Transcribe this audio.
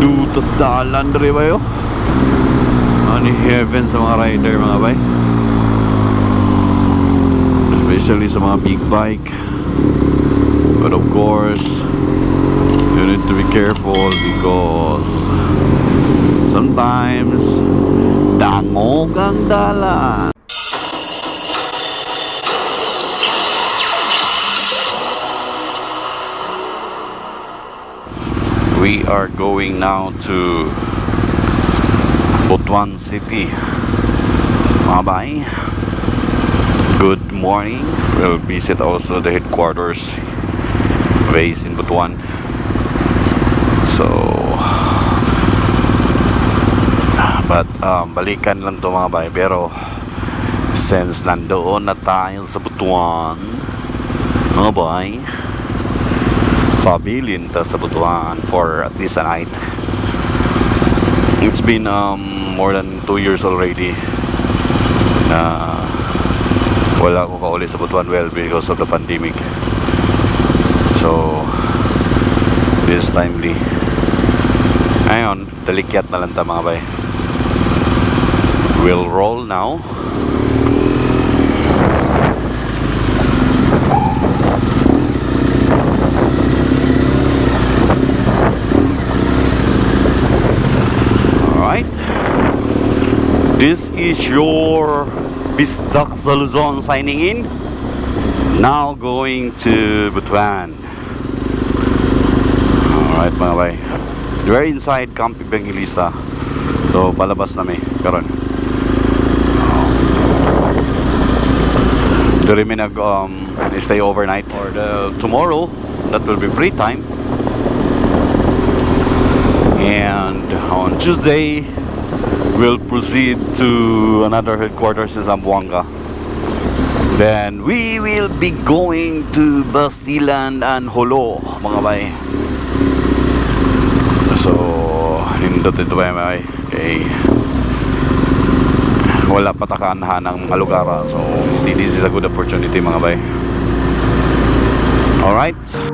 Dutas dalan diri ba yo? Ano heaven sa mga rider mga bay? Especially sa mga big bike. But of course, you need to be careful because sometimes dangog ang dalan. We are going now to Butuan City. Mga bay, good morning. We'll visit also the headquarters base in Butuan. So, but balikan lang to mga bay. Pero since nandoon na tayo sa Butuan, mga bay, pabilin ta sa Butuan for at least a night. It's been more than 2 years already na wala ko kauli sa Butuan, well, because of the pandemic. So this timely ngayon, talikyat na lang ta mga bay. We'll roll now. This is your BisDaK sa Luzon signing in. Now going to Butuan. Alright mga bay, we're inside Camp Evangelista. So palabas na may karon. Diri mi nag stay overnight or tomorrow. That will be free time. And on Tuesday we'll proceed to another headquarters in Zamboanga. Then we will be going to Basilan and Holo mga bay. So nindot ito ba mga bay? Okay, wala patakanhan ng mga lugar, so this is a good opportunity mga bay. Alright.